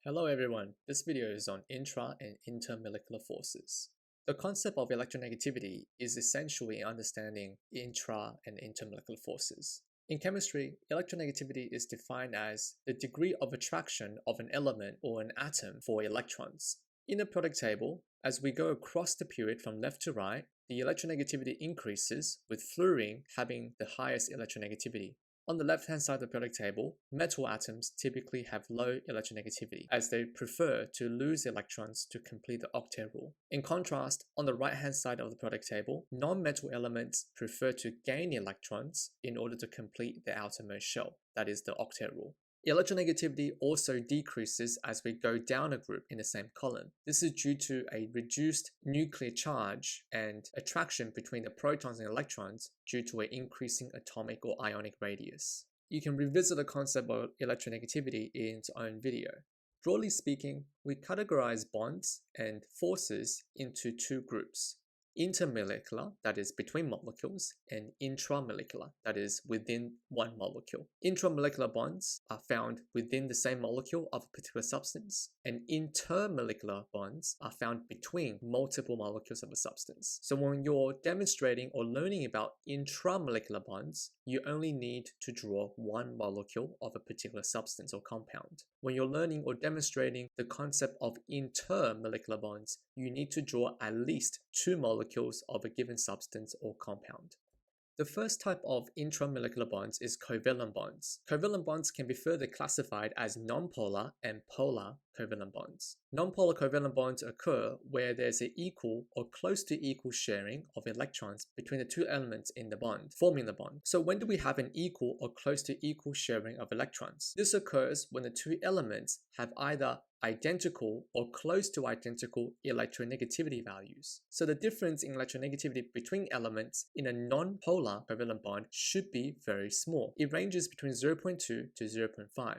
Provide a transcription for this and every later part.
Hello everyone, this video is on intra and intermolecular forces. The concept of electronegativity is essentially understanding intra and intermolecular forces. In chemistry, electronegativity is defined as the degree of attraction of an element or an atom for electrons. In the periodic table, as we go across the period from left to right, the electronegativity increases, with fluorine having the highest electronegativity. On the left-hand side of the periodic table, metal atoms typically have low electronegativity, as they prefer to lose electrons to complete the octet rule. In contrast, on the right-hand side of the periodic table, non-metal elements prefer to gain electrons in order to complete the outermost shell, that is the octet rule. Electronegativity also decreases as we go down a group in the same column. This is due to a reduced nuclear charge and attraction between the protons and electrons due to an increasing atomic or ionic radius. You can revisit the concept of electronegativity in its own video. Broadly speaking, we categorize bonds and forces into two groups: intermolecular, that is between molecules, and intramolecular, that is within one molecule. Intramolecular bonds are found within the same molecule of a particular substance, and intermolecular bonds are found between multiple molecules of a substance. So when you're demonstrating or learning about intramolecular bonds, you only need to draw one molecule of a particular substance or compound. When you're learning or demonstrating the concept of intermolecular bonds, you need to draw at least two molecules of a given substance or compound. The first type of intramolecular bonds is covalent bonds. Covalent bonds can be further classified as nonpolar and polar covalent bonds. Nonpolar covalent bonds occur where there's an equal or close to equal sharing of electrons between the two elements in the bond, forming the bond. So when do we have an equal or close to equal sharing of electrons? This occurs when the two elements have either identical or close to identical electronegativity values. So the difference in electronegativity between elements in a non-polar covalent bond should be very small. It ranges between 0.2 to 0.5.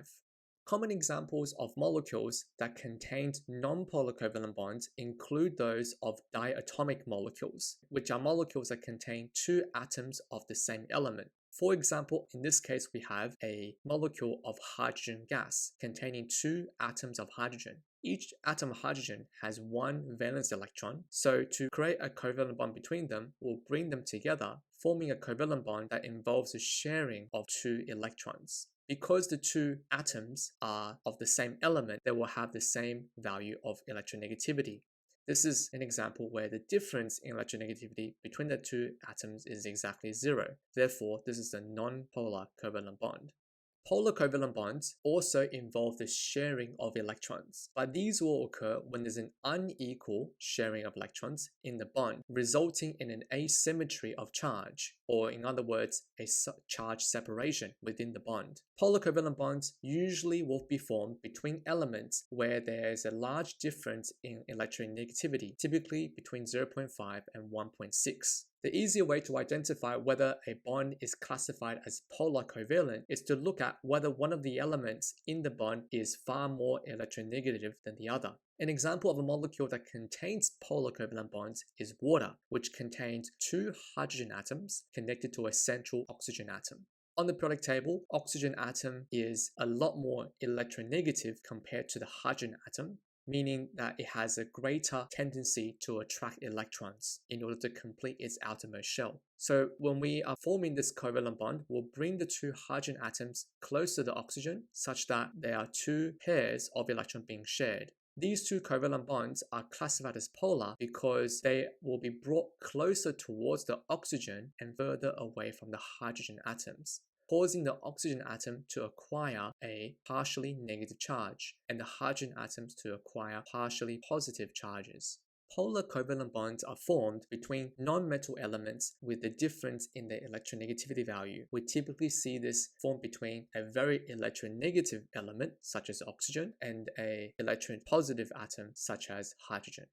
Common examples of molecules that contain non-polar covalent bonds include those of diatomic molecules, which are molecules that contain two atoms of the same element. For example, in this case, we have a molecule of hydrogen gas containing two atoms of hydrogen. Each atom of hydrogen has one valence electron, so to create a covalent bond between them will bring them together, forming a covalent bond that involves the sharing of two electrons. Because the two atoms are of the same element, they will have the same value of electronegativity. This is an example where the difference in electronegativity between the two atoms is exactly zero. Therefore, this is a non-polar covalent bond. Polar covalent bonds also involve the sharing of electrons, but these will occur when there's an unequal sharing of electrons in the bond, resulting in an asymmetry of charge, or in other words, a charge separation within the bond. Polar covalent bonds usually will be formed between elements where there is a large difference in electronegativity, typically between 0.5 and 1.6. The easier way to identify whether a bond is classified as polar covalent is to look at whether one of the elements in the bond is far more electronegative than the other. An example of a molecule that contains polar covalent bonds is water, which contains two hydrogen atoms connected to a central oxygen atom. On the periodic table, oxygen atom is a lot more electronegative compared to the hydrogen atom, meaning that it has a greater tendency to attract electrons in order to complete its outermost shell. So when we are forming this covalent bond, we'll bring the two hydrogen atoms close to the oxygen such that there are two pairs of electrons being shared. These two covalent bonds are classified as polar because they will be brought closer towards the oxygen and further away from the hydrogen atoms, causing the oxygen atom to acquire a partially negative charge and the hydrogen atoms to acquire partially positive charges. Polar covalent bonds are formed between non-metal elements with a difference in their electronegativity value. We typically see this formed between a very electronegative element, such as oxygen, and an electropositive atom, such as hydrogen.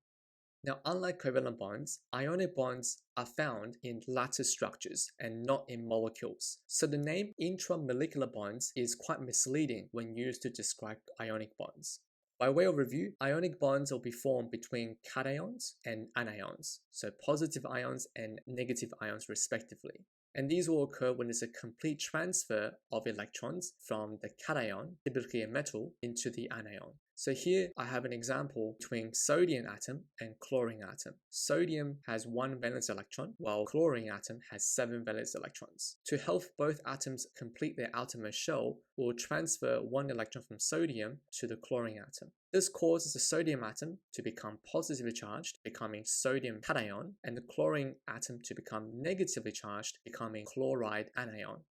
Now, unlike covalent bonds, ionic bonds are found in lattice structures and not in molecules. So the name intramolecular bonds is quite misleading when used to describe ionic bonds. By way of review, ionic bonds will be formed between cations and anions, so positive ions and negative ions respectively. And these will occur when there's a complete transfer of electrons from the cation, typically a metal, into the anion. So here I have an example between sodium atom and chlorine atom. Sodium has 1 valence electron, while chlorine atom has 7 valence electrons. To help both atoms complete their outermost shell, we'll transfer 1 electron from sodium to the chlorine atom. This causes the sodium atom to become positively charged, becoming sodium cation, and the chlorine atom to become negatively charged, becoming chloride anion.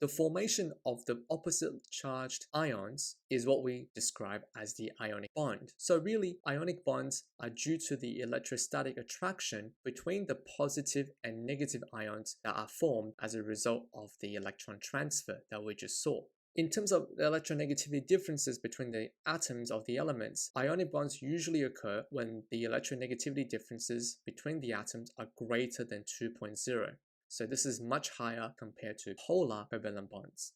The formation of the opposite charged ions is what we describe as the ionic bond. So really, ionic bonds are due to the electrostatic attraction between the positive and negative ions that are formed as a result of the electron transfer that we just saw. In terms of the electronegativity differences between the atoms of the elements, ionic bonds usually occur when the electronegativity differences between the atoms are greater than 2.0. So this is much higher compared to polar covalent bonds.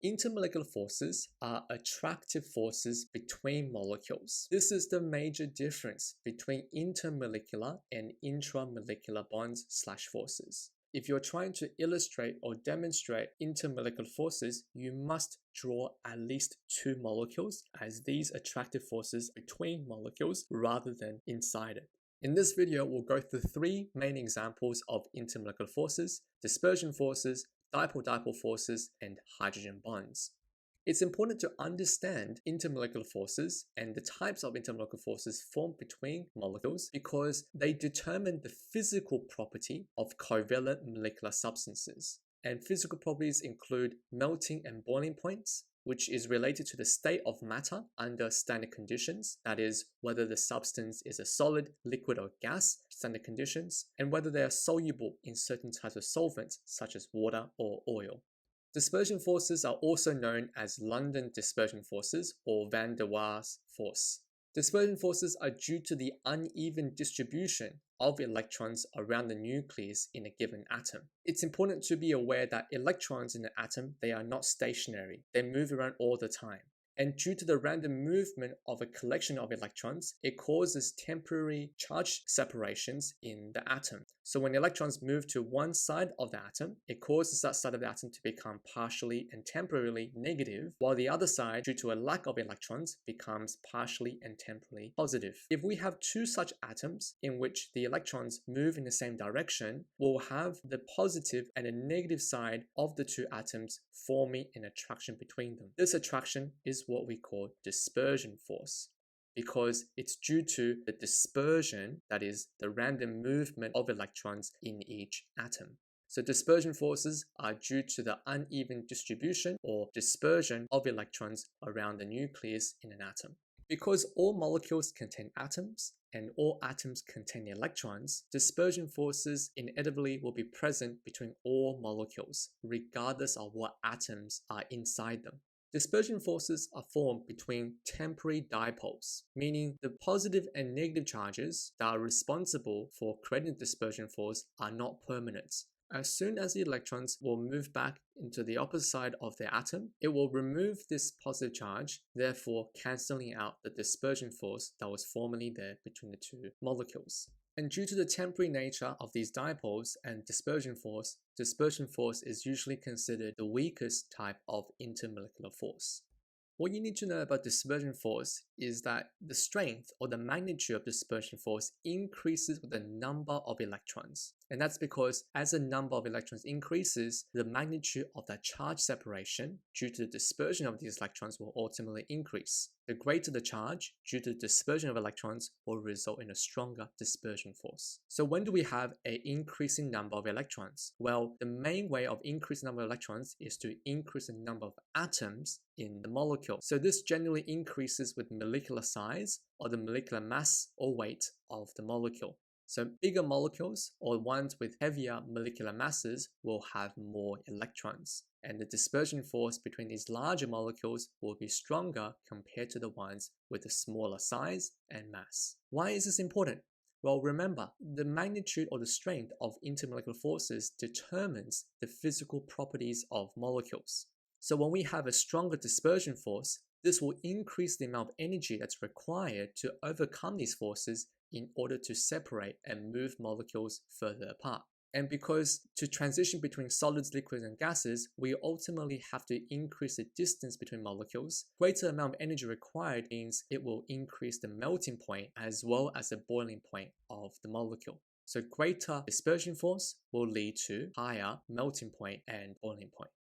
Intermolecular forces are attractive forces between molecules. This is the major difference between intermolecular and intramolecular bonds/forces. If you're trying to illustrate or demonstrate intermolecular forces, you must draw at least 2 molecules as these attractive forces between molecules rather than inside it. In this video, we'll go through 3 main examples of intermolecular forces: dispersion forces, dipole-dipole forces, and hydrogen bonds. It's important to understand intermolecular forces and the types of intermolecular forces formed between molecules because they determine the physical property of covalent molecular substances. And physical properties include melting and boiling points, which is related to the state of matter under standard conditions, that is, whether the substance is a solid, liquid, or gas, standard conditions, and whether they are soluble in certain types of solvents, such as water or oil. Dispersion forces are also known as London dispersion forces or van der Waals force. Dispersion forces are due to the uneven distribution of electrons around the nucleus in a given atom. It's important to be aware that electrons in an atom, they are not stationary. They move around all the time. And due to the random movement of a collection of electrons, it causes temporary charge separations in the atom. So when electrons move to one side of the atom, it causes that side of the atom to become partially and temporarily negative, while the other side, due to a lack of electrons, becomes partially and temporarily positive. If we have 2 such atoms in which the electrons move in the same direction, we'll have the positive and the negative side of the 2 atoms forming an attraction between them. This attraction is what we call dispersion force, because it's due to the dispersion, that is, the random movement of electrons in each atom. So dispersion forces are due to the uneven distribution or dispersion of electrons around the nucleus in an atom. Because all molecules contain atoms and all atoms contain electrons, dispersion forces inevitably will be present between all molecules, regardless of what atoms are inside them. Dispersion forces are formed between temporary dipoles, meaning the positive and negative charges that are responsible for creating dispersion force are not permanent. As soon as the electrons will move back into the opposite side of the atom, it will remove this positive charge, therefore cancelling out the dispersion force that was formerly there between the 2 molecules. And due to the temporary nature of these dipoles and dispersion force is usually considered the weakest type of intermolecular force. What you need to know about dispersion force is that the strength or the magnitude of dispersion force increases with the number of electrons. And that's because as the number of electrons increases, the magnitude of that charge separation due to the dispersion of these electrons will ultimately increase. The greater the charge due to the dispersion of electrons will result in a stronger dispersion force. So when do we have an increasing number of electrons? Well, the main way of increasing the number of electrons is to increase the number of atoms in the molecule. So this generally increases with molecular size or the molecular mass or weight of the molecule. So bigger molecules or ones with heavier molecular masses will have more electrons, and the dispersion force between these larger molecules will be stronger compared to the ones with a smaller size and mass. Why is this important? Well, remember, the magnitude or the strength of intermolecular forces determines the physical properties of molecules. So when we have a stronger dispersion force, this will increase the amount of energy that's required to overcome these forces in order to separate and move molecules further apart. And because to transition between solids, liquids, and gases, we ultimately have to increase the distance between molecules. Greater amount of energy required means it will increase the melting point as well as the boiling point of the molecule. So greater dispersion force will lead to higher melting point and boiling point.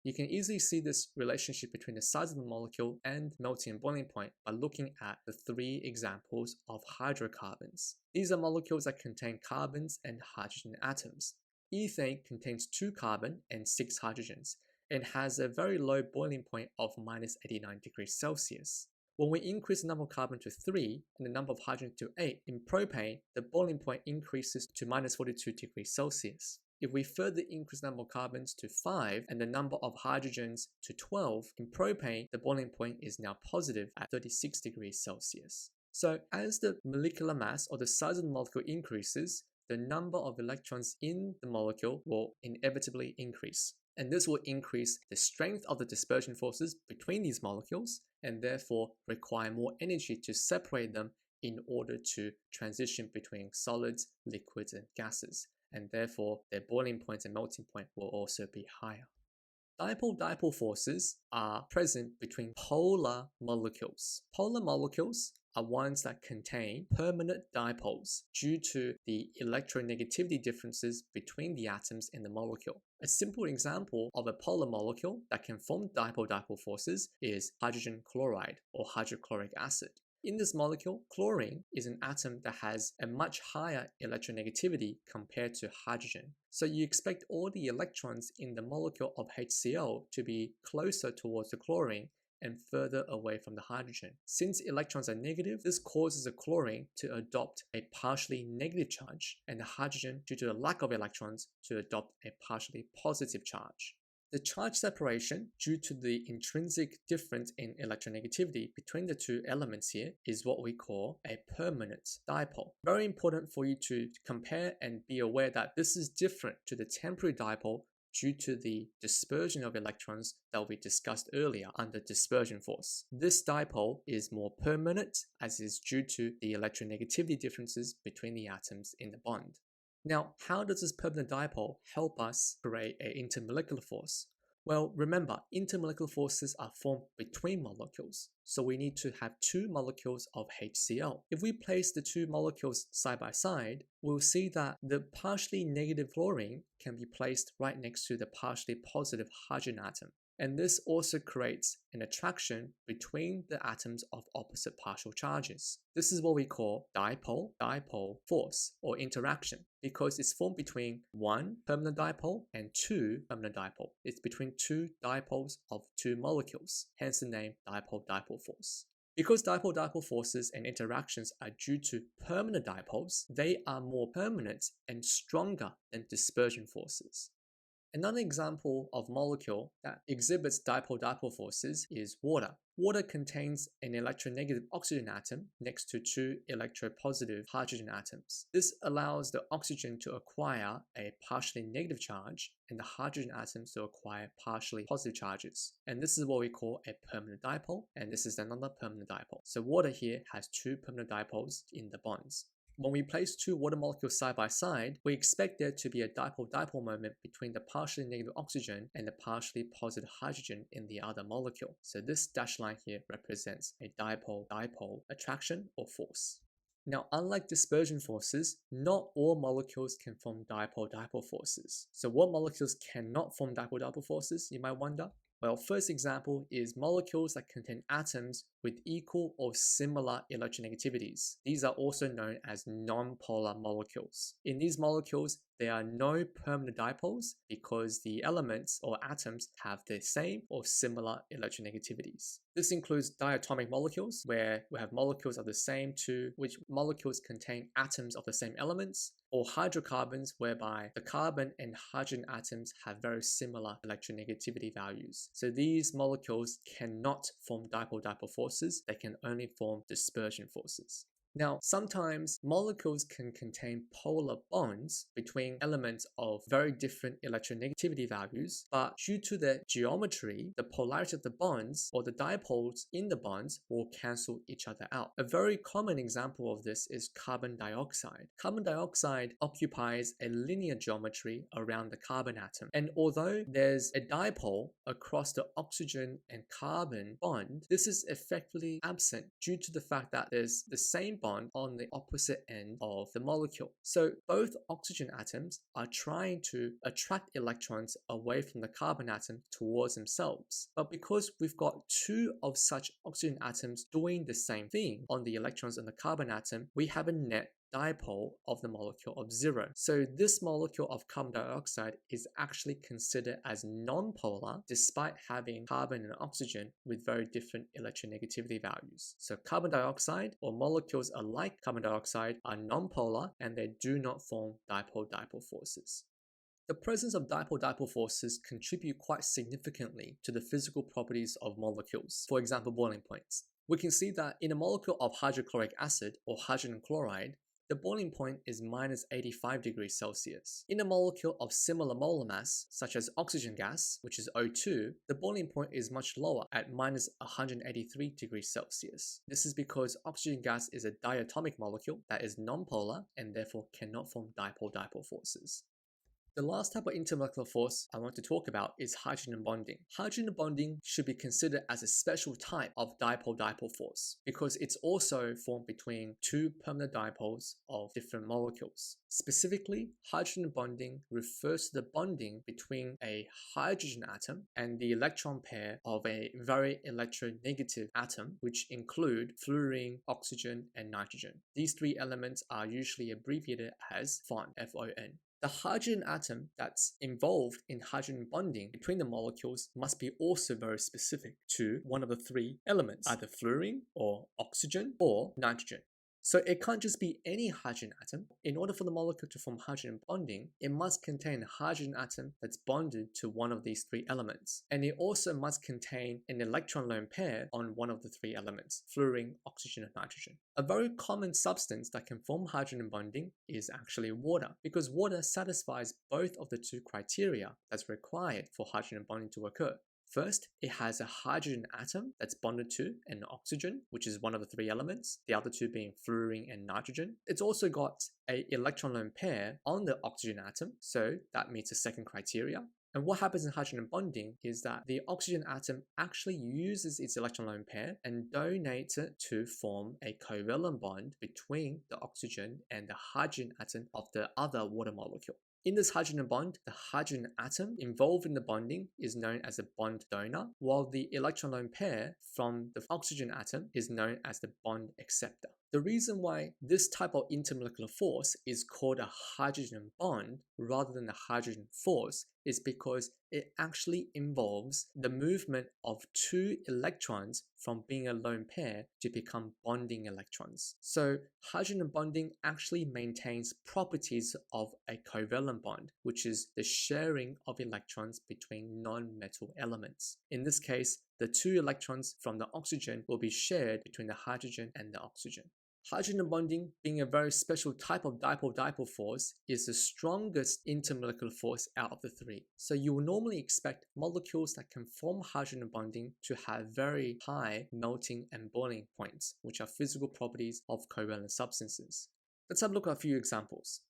You can easily see this relationship between the size of the molecule and melting and boiling point by looking at the 3 examples of hydrocarbons. These are molecules that contain carbons and hydrogen atoms. Ethane contains 2 carbon and 6 hydrogens and has a very low boiling point of -89 degrees Celsius. When we increase the number of carbon to 3 and the number of hydrogen to 8, in propane, the boiling point increases to -42 degrees Celsius. If we further increase the number of carbons to 5 and the number of hydrogens to 12, in propane, the boiling point is now positive at 36 degrees Celsius. So as the molecular mass or the size of the molecule increases, the number of electrons in the molecule will inevitably increase. And this will increase the strength of the dispersion forces between these molecules and therefore require more energy to separate them in order to transition between solids, liquids, and gases. And therefore their boiling point and melting point will also be higher. Dipole-dipole forces are present between polar molecules. Polar molecules are ones that contain permanent dipoles due to the electronegativity differences between the atoms in the molecule. A simple example of a polar molecule that can form dipole-dipole forces is hydrogen chloride or hydrochloric acid. In this molecule, chlorine is an atom that has a much higher electronegativity compared to hydrogen. So you expect all the electrons in the molecule of HCl to be closer towards the chlorine and further away from the hydrogen. Since electrons are negative, this causes the chlorine to adopt a partially negative charge and the hydrogen, due to the lack of electrons, to adopt a partially positive charge. The charge separation, due to the intrinsic difference in electronegativity between the 2 elements here, is what we call a permanent dipole. Very important for you to compare and be aware that this is different to the temporary dipole due to the dispersion of electrons that we discussed earlier under dispersion force. This dipole is more permanent as is due to the electronegativity differences between the atoms in the bond. Now, how does this permanent dipole help us create an intermolecular force? Well, remember, intermolecular forces are formed between molecules, so we need to have 2 molecules of HCl. If we place the 2 molecules side by side, we'll see that the partially negative chlorine can be placed right next to the partially positive hydrogen atom. And this also creates an attraction between the atoms of opposite partial charges. This is what we call dipole-dipole force or interaction, because it's formed between 1 permanent dipole and 2 permanent dipole. It's between 2 dipoles of 2 molecules, hence the name dipole-dipole force. Because dipole-dipole forces and interactions are due to permanent dipoles, they are more permanent and stronger than dispersion forces. Another example of molecule that exhibits dipole-dipole forces is water. Water contains an electronegative oxygen atom next to 2 electropositive hydrogen atoms. This allows the oxygen to acquire a partially negative charge and the hydrogen atoms to acquire partially positive charges. And this is what we call a permanent dipole, and this is another permanent dipole. So water here has 2 permanent dipoles in the bonds. When we place 2 water molecules side by side, we expect there to be a dipole-dipole moment between the partially negative oxygen and the partially positive hydrogen in the other molecule. So this dashed line here represents a dipole-dipole attraction or force. Now, unlike dispersion forces, not all molecules can form dipole-dipole forces. So what molecules cannot form dipole-dipole forces, you might wonder? Well, first example is molecules that contain atoms with equal or similar electronegativities. These are also known as nonpolar molecules. In these molecules, there are no permanent dipoles because the elements or atoms have the same or similar electronegativities. This includes diatomic molecules, where we have molecules of the same 2, which molecules contain atoms of the same elements, or hydrocarbons, whereby the carbon and hydrogen atoms have very similar electronegativity values. So these molecules cannot form dipole-dipole forces, they can only form dispersion forces. Now, sometimes molecules can contain polar bonds between elements of very different electronegativity values, but due to their geometry, the polarity of the bonds or the dipoles in the bonds will cancel each other out. A very common example of this is carbon dioxide. Carbon dioxide occupies a linear geometry around the carbon atom, and although there's a dipole across the oxygen and carbon bond, this is effectively absent due to the fact that there's the same bond on the opposite end of the molecule. So both oxygen atoms are trying to attract electrons away from the carbon atom towards themselves. But because we've got two of such oxygen atoms doing the same thing on the electrons in the carbon atom, we have a net dipole of the molecule of 0. So this molecule of carbon dioxide is actually considered as non-polar despite having carbon and oxygen with very different electronegativity values. So carbon dioxide or molecules alike carbon dioxide are non-polar and they do not form dipole-dipole forces. The presence of dipole-dipole forces contribute quite significantly to the physical properties of molecules, for example boiling points. We can see that in a molecule of hydrochloric acid or hydrogen chloride, the boiling point is minus 85 degrees Celsius. In a molecule of similar molar mass, such as oxygen gas, which is O2, the boiling point is much lower at minus 183 degrees Celsius. This is because oxygen gas is a diatomic molecule that is nonpolar and therefore cannot form dipole-dipole forces. The last type of intermolecular force I want to talk about is hydrogen bonding. Hydrogen bonding should be considered as a special type of dipole-dipole force because it's also formed between two permanent dipoles of different molecules. Specifically, hydrogen bonding refers to the bonding between a hydrogen atom and the electron pair of a very electronegative atom, which include fluorine, oxygen, and nitrogen. These three elements are usually abbreviated as FON, F-O-N. The hydrogen atom that's involved in hydrogen bonding between the molecules must be also very specific to one of the three elements, either fluorine or oxygen or nitrogen. So it can't just be any hydrogen atom. In order for the molecule to form hydrogen bonding, it must contain a hydrogen atom that's bonded to one of these three elements. And it also must contain an electron lone pair on one of the three elements, fluorine, oxygen, and nitrogen. A very common substance that can form hydrogen bonding is actually water, because water satisfies both of the two criteria that's required for hydrogen bonding to occur. First, it has a hydrogen atom that's bonded to an oxygen, which is one of the three elements, the other two being fluorine and nitrogen. It's also got an electron lone pair on the oxygen atom, so that meets the second criteria. And what happens in hydrogen bonding is that the oxygen atom actually uses its electron lone pair and donates it to form a covalent bond between the oxygen and the hydrogen atom of the other water molecule. In this hydrogen bond, the hydrogen atom involved in the bonding is known as a bond donor, while the electron lone pair from the oxygen atom is known as the bond acceptor. The reason why this type of intermolecular force is called a hydrogen bond rather than a hydrogen force is because it actually involves the movement of two electrons from being a lone pair to become bonding electrons. So hydrogen bonding actually maintains properties of a covalent bond, which is the sharing of electrons between non-metal elements. In this case, the two electrons from the oxygen will be shared between the hydrogen and the oxygen. Hydrogen bonding, being a very special type of dipole-dipole force, is the strongest intermolecular force out of the three. So you will normally expect molecules that can form hydrogen bonding to have very high melting and boiling points, which are physical properties of covalent substances. Let's have a look at a few examples.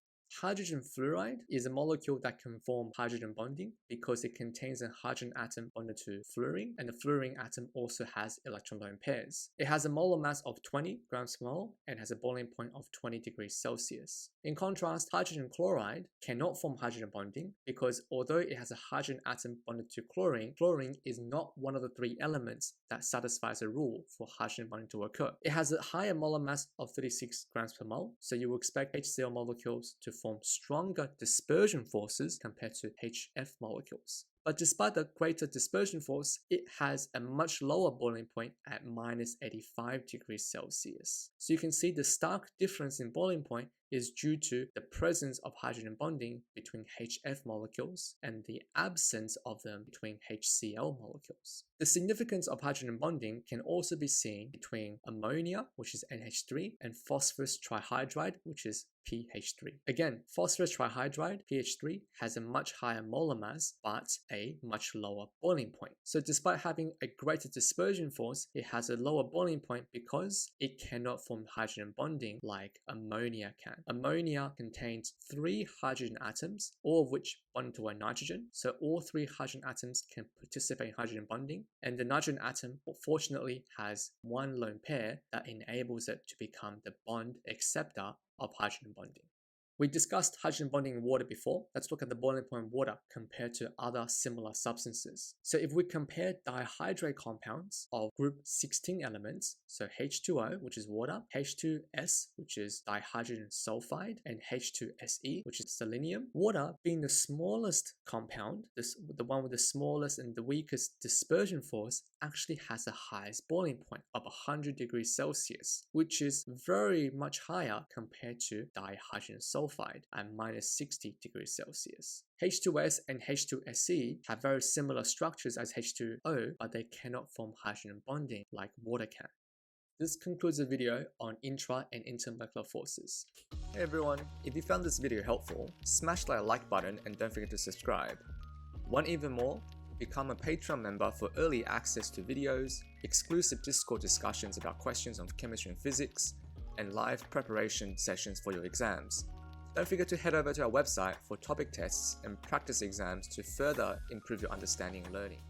Hydrogen fluoride is a molecule that can form hydrogen bonding because it contains a hydrogen atom bonded to fluorine, and the fluorine atom also has electron lone pairs. It has a molar mass of 20 grams per mole and has a boiling point of 20 degrees Celsius. In contrast, hydrogen chloride cannot form hydrogen bonding because although it has a hydrogen atom bonded to chlorine, chlorine is not one of the three elements that satisfies a rule for hydrogen bonding to occur. It has a higher molar mass of 36 grams per mole, so you will expect HCl molecules to form stronger dispersion forces compared to HF molecules. But despite the greater dispersion force, it has a much lower boiling point at minus 85 degrees Celsius. So you can see the stark difference in boiling point is due to the presence of hydrogen bonding between HF molecules and the absence of them between HCl molecules. The significance of hydrogen bonding can also be seen between ammonia, which is NH3, and phosphorus trihydride, which is pH3. Again, phosphorus trihydride, pH3, has a much higher molar mass but a much lower boiling point. So despite having a greater dispersion force, it has a lower boiling point because it cannot form hydrogen bonding like ammonia can. Ammonia contains 3 hydrogen atoms, all of which bond to a nitrogen. So all 3 hydrogen atoms can participate in hydrogen bonding, and the nitrogen atom fortunately has 1 lone pair that enables it to become the bond acceptor of hydrogen bonding. We discussed hydrogen bonding in water before. Let's look at the boiling point of water compared to other similar substances. So if we compare dihydrate compounds of group 16 elements, so H2O, which is water, H2S, which is dihydrogen sulfide, and H2SE, which is selenium, water being the smallest compound, the one with the smallest and the weakest dispersion force, actually has the highest boiling point of 100 degrees Celsius, which is very much higher compared to dihydrogen sulfide at minus 60 degrees Celsius. H2S and H2SE have very similar structures as H2O, but they cannot form hydrogen bonding like water can. This concludes the video on intra and intermolecular forces. Hey everyone, if you found this video helpful, smash that like button and don't forget to subscribe. Want even more? Become a Patreon member for early access to videos, exclusive Discord discussions about questions on chemistry and physics, and live preparation sessions for your exams. Don't forget to head over to our website for topic tests and practice exams to further improve your understanding and learning.